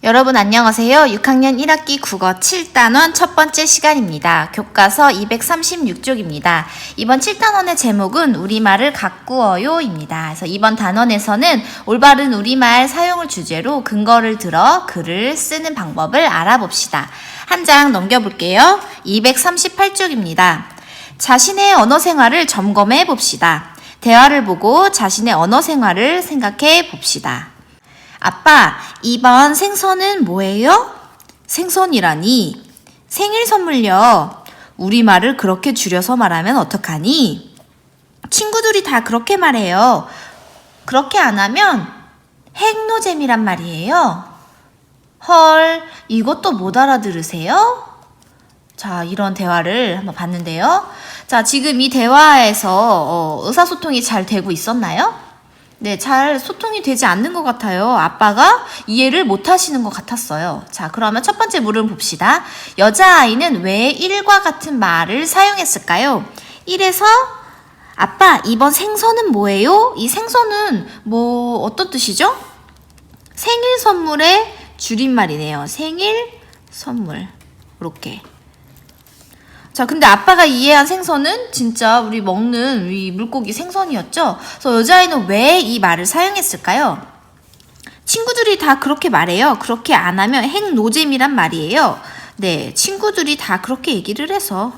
여러분 안녕하세요. 6학년 1학기 국어 7단원 첫 번째 시간입니다. 교과서 236쪽입니다. 이번 7단원의 제목은 우리말을 가꾸어요입니다. 그래서 이번 단원에서는 올바른 우리말 사용을 주제로 근거를 들어 글을 쓰는 방법을 알아봅시다. 한 장 넘겨볼게요. 238쪽입니다. 자신의 언어 생활을 점검해 봅시다. 대화를 보고 자신의 언어 생활을 생각해 봅시다. 아빠, 이번 생선은 뭐예요? 생선이라니. 생일 선물요. 우리말을 그렇게 줄여서 말하면 어떡하니? 친구들이 다 그렇게 말해요. 그렇게 안 하면 핵노잼이란 말이에요. 헐, 이것도 못 알아들으세요? 자, 이런 대화를 한번 봤는데요. 자, 지금 이 대화에서 의사소통이 잘 되고 있었나요? 네, 잘 소통이 되지 않는 것 같아요. 아빠가 이해를 못 하시는 것 같았어요. 자, 그러면 첫 번째 물음 봅시다. 여자아이는 왜 1과 같은 말을 사용했을까요? 1에서 아빠, 이번 생선은 뭐예요? 이 생선은 어떤 뜻이죠? 생일 선물의 줄임말이네요. 생일 선물. 이렇게. 자, 근데 아빠가 이해한 생선은 진짜 우리 먹는 이 물고기 생선이었죠? 그래서 여자아이는 왜 이 말을 사용했을까요? 친구들이 다 그렇게 말해요. 그렇게 안 하면 핵노잼이란 말이에요. 네, 친구들이 다 그렇게 얘기를 해서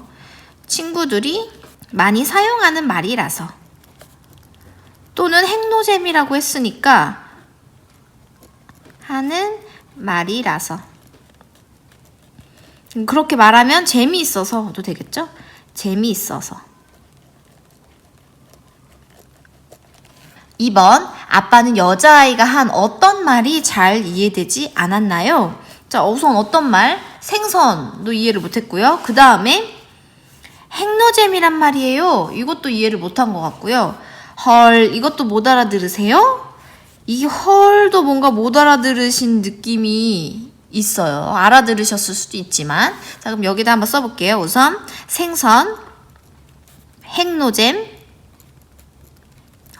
친구들이 많이 사용하는 말이라서 또는 핵노잼이라고 했으니까 하는 말이라서 그렇게 말하면 재미있어서도 되겠죠? 재미있어서. 2번, 아빠는 여자아이가 한 어떤 말이 잘 이해되지 않았나요? 자, 우선 어떤 말? 생선도 이해를 못했고요. 그 다음에 핵노잼이란 말이에요. 이것도 이해를 못한 것 같고요. 헐, 이것도 못 알아들으세요? 이 헐도 뭔가 못 알아들으신 느낌이 있어요. 알아들으셨을 수도 있지만. 자, 그럼 여기다 한번 써볼게요. 우선 생선, 핵노잼,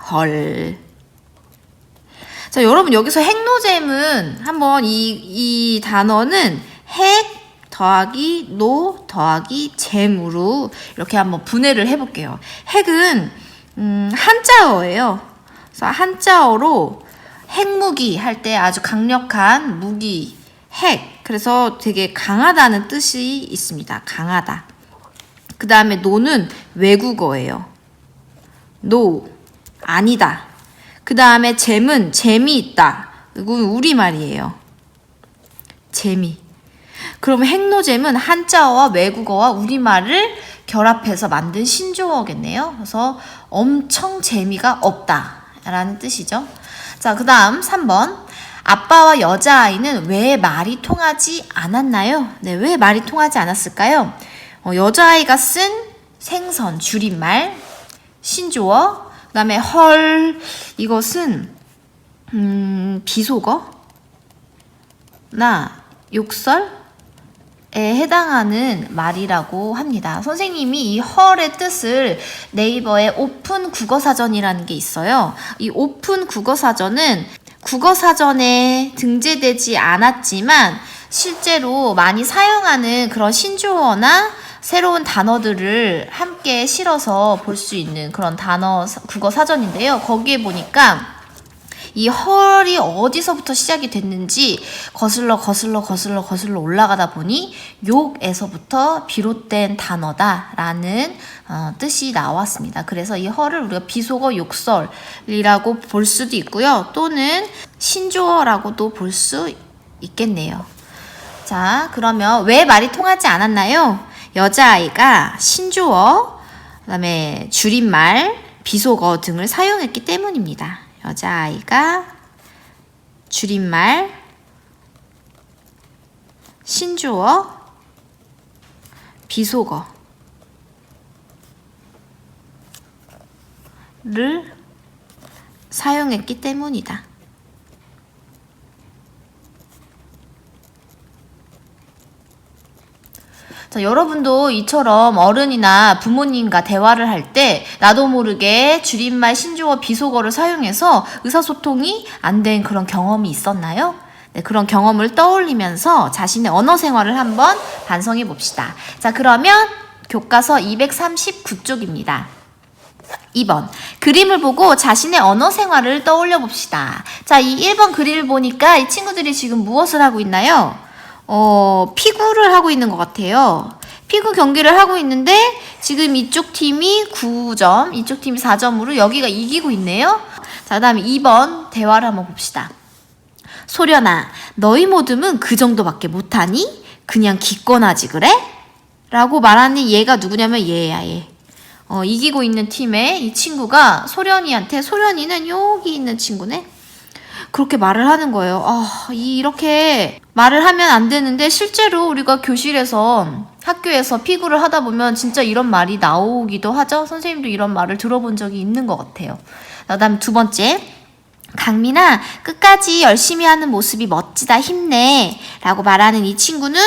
헐. 자, 여러분 여기서 핵노잼은 한번 이 단어는 핵 더하기 노 더하기 잼으로 이렇게 한번 분해를 해볼게요. 핵은 한자어예요. 그래서 한자어로 핵무기 할 때 아주 강력한 무기 핵. 그래서 되게 강하다는 뜻이 있습니다. 강하다. 그 다음에 노는 외국어예요. 노. 아니다. 그 다음에 잼은 재미있다. 이건 우리말이에요. 재미. 그럼 핵노잼은 한자어와 외국어와 우리말을 결합해서 만든 신조어겠네요. 그래서 엄청 재미가 없다. 라는 뜻이죠. 자, 그 다음 3번. 아빠와 여자아이는 왜 말이 통하지 않았나요? 네, 왜 말이 통하지 않았을까요? 여자아이가 쓴 생선, 줄임말, 신조어, 그 다음에 헐, 이것은 비속어나 욕설에 해당하는 말이라고 합니다. 선생님이 이 헐의 뜻을 네이버에 오픈 국어사전이라는 게 있어요. 이 오픈 국어사전은 국어사전에 등재되지 않았지만 실제로 많이 사용하는 그런 신조어나 새로운 단어들을 함께 실어서 볼 수 있는 그런 단어 국어사전인데요. 거기에 보니까 이 헐이 어디서부터 시작이 됐는지 거슬러 올라가다 보니 욕에서부터 비롯된 단어다라는 뜻이 나왔습니다. 그래서 이 헐을 우리가 비속어 욕설이라고 볼 수도 있고요. 또는 신조어라고도 볼 수 있겠네요. 자, 그러면 왜 말이 통하지 않았나요? 여자아이가 신조어, 그다음에 줄임말, 비속어 등을 사용했기 때문입니다. 여자아이가 줄임말, 신조어, 비속어를 사용했기 때문이다. 자, 여러분도 이처럼 어른이나 부모님과 대화를 할 때 나도 모르게 줄임말, 신조어, 비속어를 사용해서 의사소통이 안 된 그런 경험이 있었나요? 네, 그런 경험을 떠올리면서 자신의 언어 생활을 한번 반성해 봅시다. 자, 그러면 교과서 239쪽입니다. 2번. 그림을 보고 자신의 언어 생활을 떠올려 봅시다. 자, 이 1번 그림을 보니까 이 친구들이 지금 무엇을 하고 있나요? 피구를 하고 있는 것 같아요. 피구 경기를 하고 있는데 지금 이쪽 팀이 9점, 이쪽 팀이 4점으로 여기가 이기고 있네요. 자, 그 다음에 2번 대화를 한번 봅시다. 소련아, 너희 모듬은 그 정도밖에 못하니? 그냥 기꺼나지 그래? 라고 말하는 얘가 누구냐면 얘야, 얘. 이기고 있는 팀의 이 친구가 소련이한테, 소련이는 여기 있는 친구네? 그렇게 말을 하는 거예요. 이렇게 말을 하면 안 되는데 실제로 우리가 교실에서 학교에서 피구를 하다 보면 진짜 이런 말이 나오기도 하죠. 선생님도 이런 말을 들어본 적이 있는 것 같아요. 그다음 두 번째. 강민아, 끝까지 열심히 하는 모습이 멋지다, 힘내 라고 말하는 이 친구는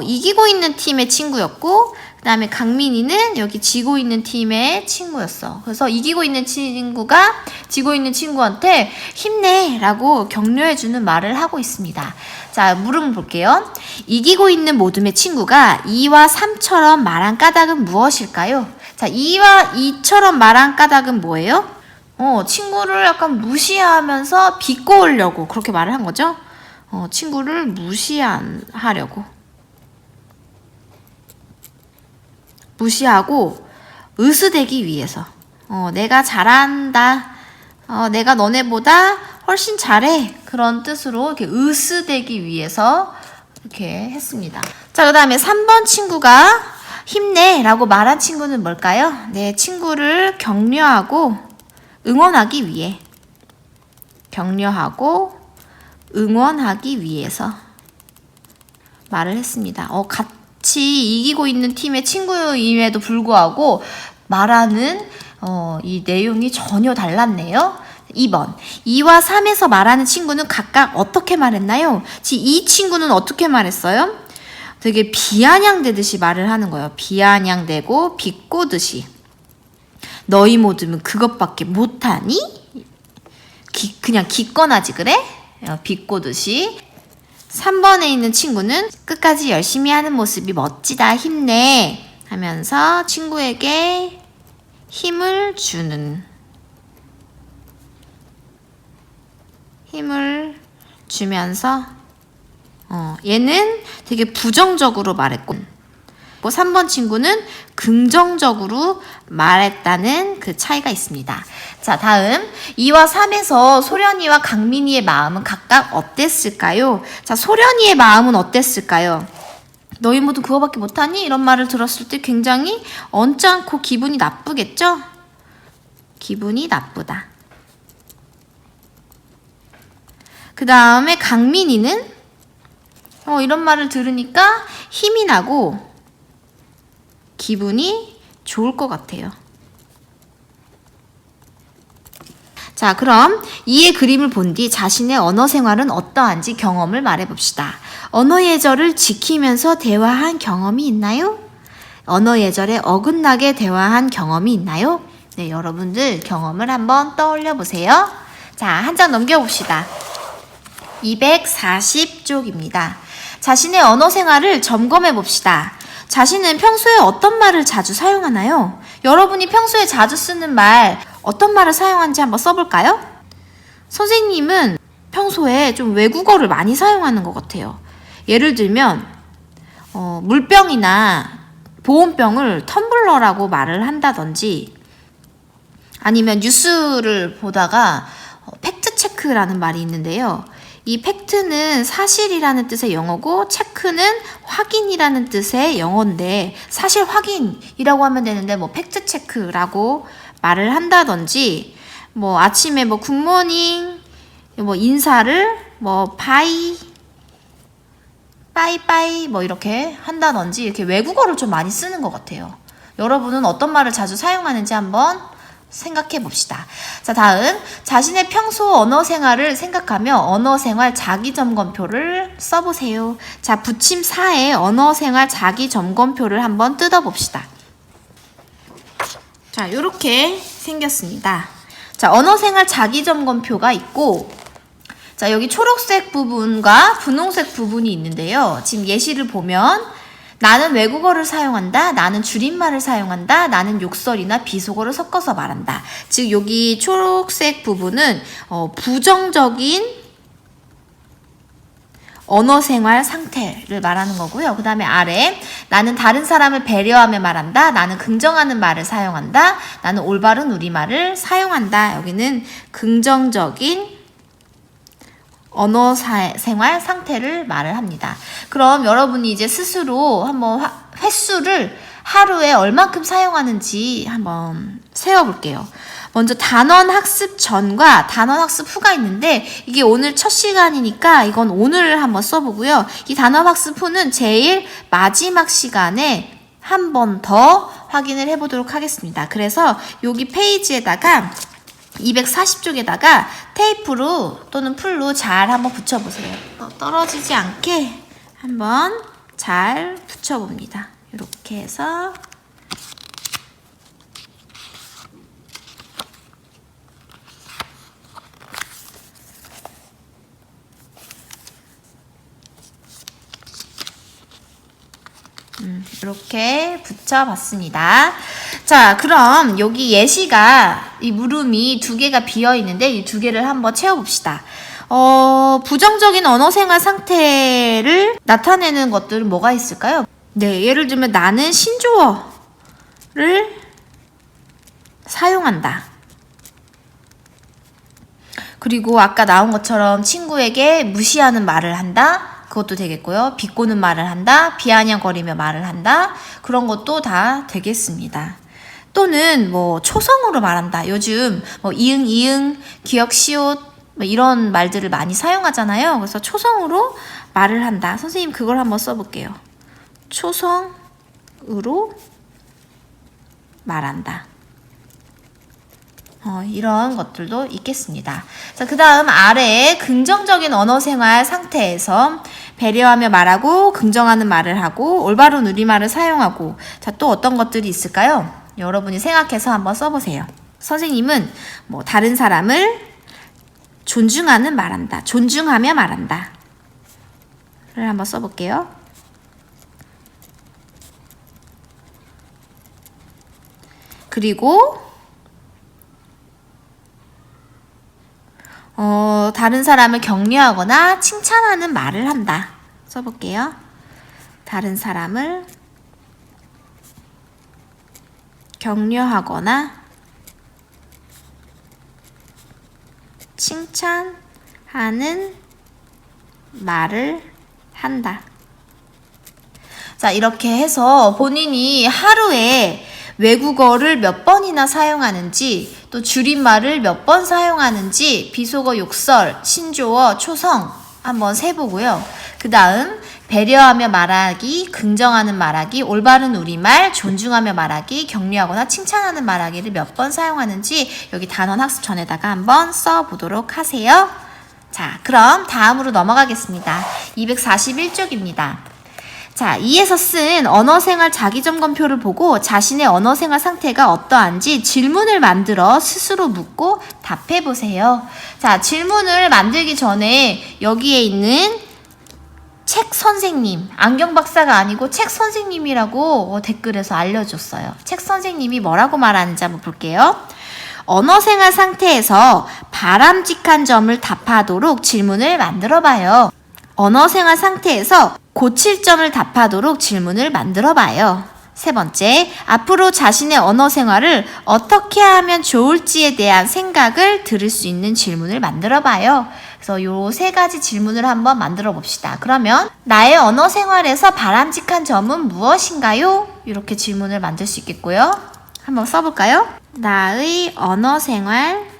이기고 있는 팀의 친구였고, 그 다음에 강민이는 여기 지고 있는 팀의 친구였어. 그래서 이기고 있는 친구가 지고 있는 친구한테 힘내 라고 격려해주는 말을 하고 있습니다. 자, 물음을 볼게요. 이기고 있는 모둠의 친구가 2와 3처럼 말한 까닭은 무엇일까요? 자, 2와 2처럼 말한 까닭은 뭐예요? 친구를 약간 무시하면서 비꼬으려고 그렇게 말을 한 거죠. 친구를 무시하려고. 무시하고 으스대기 위해서. 내가 잘한다. 내가 너네보다 훨씬 잘해. 그런 뜻으로 이렇게 으스대기 위해서 이렇게 했습니다. 자, 그 다음에 3번 친구가 힘내 라고 말한 친구는 뭘까요? 네, 친구를 격려하고 응원하기 위해. 격려하고 응원하기 위해서 말을 했습니다. 같이 이기고 있는 팀의 친구임에도 불구하고 말하는 이 내용이 전혀 달랐네요. 2번. 2와 3에서 말하는 친구는 각각 어떻게 말했나요? 이 친구는 어떻게 말했어요? 되게 비아냥대듯이 말을 하는 거예요. 비아냥대고 비꼬듯이. 너희 모두는 그것밖에 못하니? 그냥 기꺼나지 그래? 비꼬듯이. 3번에 있는 친구는 끝까지 열심히 하는 모습이 멋지다, 힘내 하면서 친구에게 힘을 주면서 얘는 되게 부정적으로 말했고 3번 친구는 긍정적으로 말했다는 그 차이가 있습니다. 자, 다음 2와 3에서 소련이와 강민이의 마음은 각각 어땠을까요? 자, 소련이의 마음은 어땠을까요? 너희 모두 그거밖에 못하니? 이런 말을 들었을 때 굉장히 언짢고 기분이 나쁘겠죠? 기분이 나쁘다. 그 다음에 강민이는 이런 말을 들으니까 힘이 나고 기분이 좋을 것 같아요. 자, 그럼 이의 그림을 본 뒤 자신의 언어 생활은 어떠한지 경험을 말해봅시다. 언어 예절을 지키면서 대화한 경험이 있나요? 언어 예절에 어긋나게 대화한 경험이 있나요? 네, 여러분들 경험을 한번 떠올려 보세요. 자, 한 장 넘겨봅시다. 240쪽입니다. 자신의 언어 생활을 점검해 봅시다. 자신은 평소에 어떤 말을 자주 사용하나요? 여러분이 평소에 자주 쓰는 말, 어떤 말을 사용하는지 한번 써볼까요? 선생님은 평소에 좀 외국어를 많이 사용하는 것 같아요. 예를 들면 물병이나 보온병을 텀블러라고 말을 한다든지, 아니면 뉴스를 보다가 팩트체크라는 말이 있는데요. 이 팩트는 사실이라는 뜻의 영어고 체크는 확인이라는 뜻의 영어인데, 사실 확인이라고 하면 되는데 팩트체크라고 말을 한다든지, 아침에 굿모닝 인사를 빠이빠이 이렇게 한다든지, 이렇게 외국어를 좀 많이 쓰는 것 같아요. 여러분은 어떤 말을 자주 사용하는지 한번 생각해 봅시다. 자, 다음 자신의 평소 언어 생활을 생각하며 언어 생활 자기 점검표를 써보세요. 자, 부침 4에 언어 생활 자기 점검표를 한번 뜯어봅시다. 자, 이렇게 생겼습니다. 자, 언어 생활 자기 점검표가 있고, 자, 여기 초록색 부분과 분홍색 부분이 있는데요. 지금 예시를 보면 나는 외국어를 사용한다. 나는 줄임말을 사용한다. 나는 욕설이나 비속어를 섞어서 말한다. 즉 여기 초록색 부분은 부정적인 언어생활 상태를 말하는 거고요. 그 다음에 아래 나는 다른 사람을 배려하며 말한다. 나는 긍정하는 말을 사용한다. 나는 올바른 우리말을 사용한다. 여기는 긍정적인 언어 생활 상태를 말을 합니다. 그럼 여러분이 이제 스스로 한번 횟수를 하루에 얼만큼 사용하는지 한번 세어볼게요. 먼저 단원 학습 전과 단원 학습 후가 있는데 이게 오늘 첫 시간이니까 이건 오늘 한번 써보고요. 이 단원 학습 후는 제일 마지막 시간에 한 번 더 확인을 해보도록 하겠습니다. 그래서 여기 페이지에다가 240쪽에다가 테이프로 또는 풀로 잘 한번 붙여보세요. 떨어지지 않게 한번 잘 붙여봅니다. 이렇게 해서 이렇게 붙여봤습니다. 자, 그럼 여기 예시가 이 물음이 두 개가 비어 있는데 이 두 개를 한번 채워봅시다. 부정적인 언어생활 상태를 나타내는 것들은 뭐가 있을까요? 네, 예를 들면 나는 신조어를 사용한다. 그리고 아까 나온 것처럼 친구에게 무시하는 말을 한다. 그것도 되겠고요. 비꼬는 말을 한다. 비아냥거리며 말을 한다. 그런 것도 다 되겠습니다. 또는 뭐 초성으로 말한다. 요즘 뭐 이응 이응, 기역 시옷 뭐 이런 말들을 많이 사용하잖아요. 그래서 초성으로 말을 한다. 선생님 그걸 한번 써볼게요. 초성으로 말한다. 이런 것들도 있겠습니다. 자, 그 다음 아래에 긍정적인 언어생활 상태에서 배려하며 말하고 긍정하는 말을 하고 올바른 우리말을 사용하고 자, 또 어떤 것들이 있을까요? 여러분이 생각해서 한번 써보세요. 선생님은 뭐 다른 사람을 존중하는 말한다. 존중하며 말한다. 를 한번 써볼게요. 그리고 다른 사람을 격려하거나 칭찬하는 말을 한다. 써볼게요. 다른 사람을 격려하거나 칭찬하는 말을 한다. 자, 이렇게 해서 본인이 하루에 외국어를 몇 번이나 사용하는지 또 줄임말을 몇 번 사용하는지 비속어, 욕설, 신조어, 초성 한번 세보고요. 그 다음 배려하며 말하기, 긍정하는 말하기, 올바른 우리말, 존중하며 말하기, 격려하거나 칭찬하는 말하기를 몇 번 사용하는지 여기 단원 학습 전에다가 한번 써보도록 하세요. 자, 그럼 다음으로 넘어가겠습니다. 241쪽입니다. 자, 이에서 쓴 언어생활 자기점검표를 보고 자신의 언어생활 상태가 어떠한지 질문을 만들어 스스로 묻고 답해보세요. 자, 질문을 만들기 전에 여기에 있는 책 선생님, 안경 박사가 아니고 책 선생님이라고 댓글에서 알려줬어요. 책 선생님이 뭐라고 말하는지 한번 볼게요. 언어생활 상태에서 바람직한 점을 답하도록 질문을 만들어봐요. 언어생활 상태에서 고칠 점을 답하도록 질문을 만들어봐요. 세 번째, 앞으로 자신의 언어생활을 어떻게 하면 좋을지에 대한 생각을 들을 수 있는 질문을 만들어봐요. 그래서 요 세 가지 질문을 한번 만들어 봅시다. 그러면 나의 언어생활에서 바람직한 점은 무엇인가요? 이렇게 질문을 만들 수 있겠고요. 한번 써볼까요? 나의 언어생활에서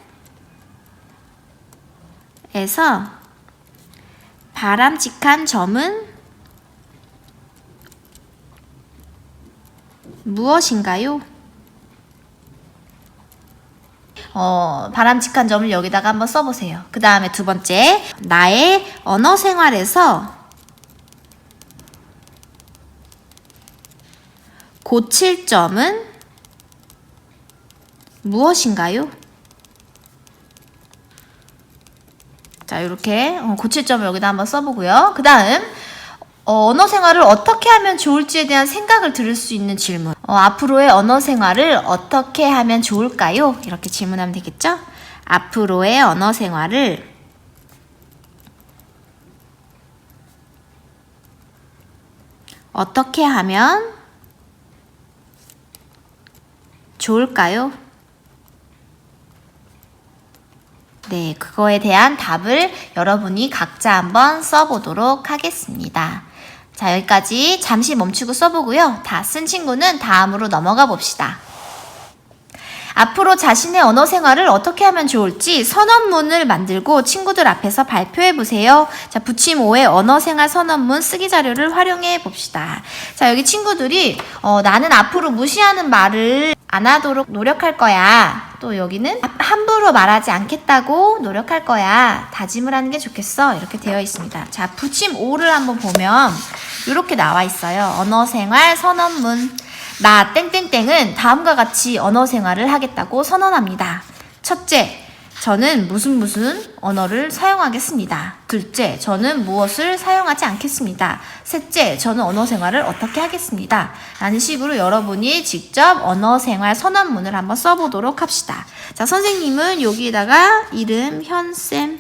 바람직한 점은 무엇인가요? 바람직한 점을 여기다가 한번 써보세요. 그 다음에 두 번째, 나의 언어 생활에서 고칠 점은 무엇인가요? 자, 이렇게 고칠점을 여기다 한번 써보고요. 그 다음 언어 생활을 어떻게 하면 좋을지에 대한 생각을 들을 수 있는 질문. 앞으로의 언어 생활을 어떻게 하면 좋을까요? 이렇게 질문하면 되겠죠? 앞으로의 언어 생활을 어떻게 하면 좋을까요? 네, 그거에 대한 답을 여러분이 각자 한번 써보도록 하겠습니다. 자, 여기까지 잠시 멈추고 써보고요. 다 쓴 친구는 다음으로 넘어가 봅시다. 앞으로 자신의 언어 생활을 어떻게 하면 좋을지 선언문을 만들고 친구들 앞에서 발표해 보세요. 자, 부침 5의 언어 생활 선언문 쓰기 자료를 활용해 봅시다. 자, 여기 친구들이 나는 앞으로 무시하는 말을 안 하도록 노력할 거야. 또 여기는 함부로 말하지 않겠다고 노력할 거야. 다짐을 하는 게 좋겠어. 이렇게 되어 있습니다. 자, 부침 5를 한번 보면 이렇게 나와 있어요. 언어 생활 선언문. 나 땡땡땡은 다음과 같이 언어 생활을 하겠다고 선언합니다. 첫째, 저는 무슨 언어를 사용하겠습니다. 둘째, 저는 무엇을 사용하지 않겠습니다. 셋째, 저는 언어 생활을 어떻게 하겠습니다. 라는 식으로 여러분이 직접 언어 생활 선언문을 한번 써보도록 합시다. 자, 선생님은 여기에다가 이름 현쌤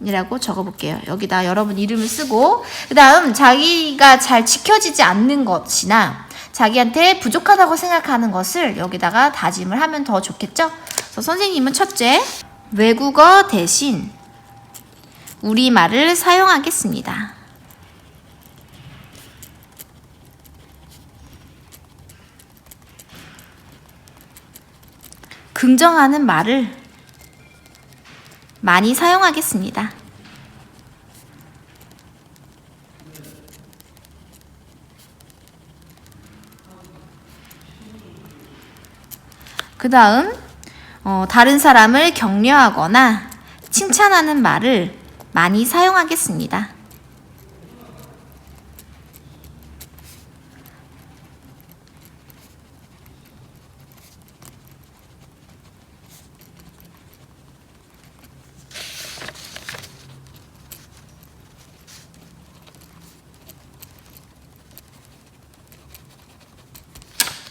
이라고 적어볼게요. 여기다 여러분 이름을 쓰고 그 다음 자기가 잘 지켜지지 않는 것이나 자기한테 부족하다고 생각하는 것을 여기다가 다짐을 하면 더 좋겠죠? 그래서 선생님은 첫째, 외국어 대신 우리말을 사용하겠습니다. 긍정하는 말을 많이 사용하겠습니다. 그 다음 다른 사람을 격려하거나 칭찬하는 말을 많이 사용하겠습니다.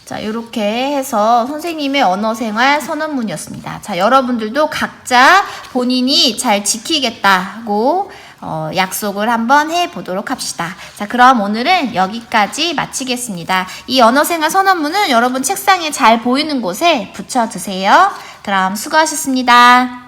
자, 이렇게 해서 선생님의 언어생활 선언문이었습니다. 자, 여러분들도 각자 본인이 잘 지키겠다고 약속을 한번 해보도록 합시다. 자, 그럼 오늘은 여기까지 마치겠습니다. 이 언어생활 선언문은 여러분 책상에 잘 보이는 곳에 붙여두세요. 그럼 수고하셨습니다.